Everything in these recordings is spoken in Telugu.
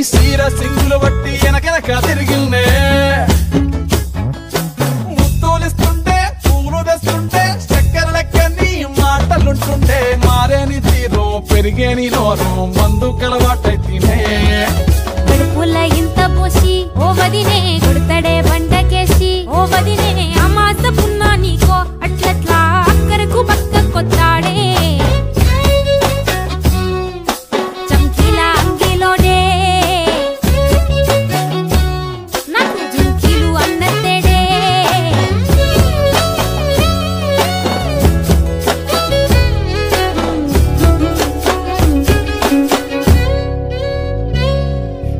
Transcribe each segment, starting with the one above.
సీర సింగులు బట్టి వెనకెనక తిరిగిల్నే ముత్తులిస్తుంటే పూలు తెస్తుంటే చక్కెర లెక్క నీ మాటలుంటుంటే మారేని తీరు పెరిగేని నోరు మందు కలవాటైతేనే కడుపుల ఇంత పోసి ఓ వదినే కొడతాడే బండకేసి ఓ వదినే అమాస పున్నా నీకో అట్లట్లా అక్కరకు పక్క కొత్తాడే చంకీలా అంగిలోనే నాకు జుంకీలు అన్నతేడే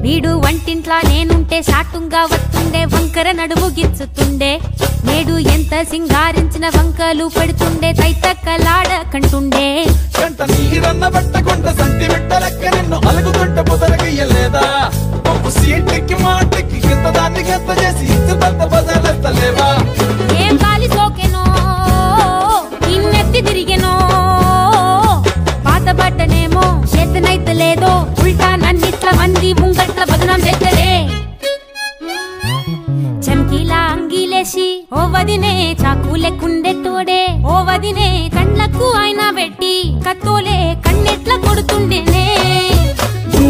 వీడు వంటింట్లా నేనుంటే సాటుంగా వస్తుండే వంకర నడుము గిచ్చుతుండే నేడు ఎంత సింగారించిన వంకలు పెడుతుండే తైతక్కలాడ కంటుండే కంట నీరన్న బట్టకుంట సంటి బిడ్డలెక్క నిన్ను అలుగుతుంట పొదరగయ్యలేదా ఒప్పు సీటికి మాటికి కింద దాన్ని గంత చేసి ఇచ్చుతంత బజార్లెత్తలేవా ఏం కాలి సోకెనో ఇన్నెత్తి తిరిగెనో పాతబడ్డనేమో చేతనైతలేదో ఉల్టా నన్నిట్ల మంది ముంగట్ల బదనాం చేస్తలే చంకీలా అంగిలేసి ఓ వదినే చాకులెక్కుండెట్టోడే ఓ వదినే కండ్లకు అయినా పెట్టి కత్తోలే కన్నెట్ల కొడుతుండేనే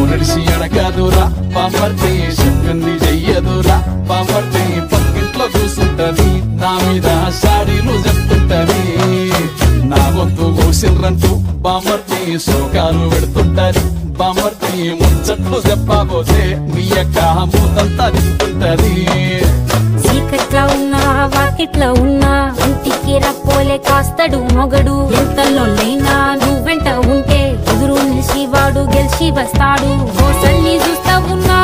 నడిసి అడగదురా పాపర్తి చెప్పింది చెయ్యదురా పాపర్తి పక్కింట్లో కూసుంటది నా మీద సాడీలు చెప్తుంటది నా గొంతు కూసిండ్రంటూ బామర్తి శోకాలు పెడుతుంటది బామర్తి ముచ్చట్లు చెప్పబోతే మీ యొక్క మూతంతా తింటుంటది చీకట్లా ఉన్నా వాకిట్లా ఉన్నా ఇంటికి రప్పోలే కాస్తడు మొగడు ఎంతలో లేనా నువ్వెంట ఉంటే ఎదురు నిలిచి వాడు గెలిచి వస్తాడు మోసల్ని చూస్తా ఉన్నా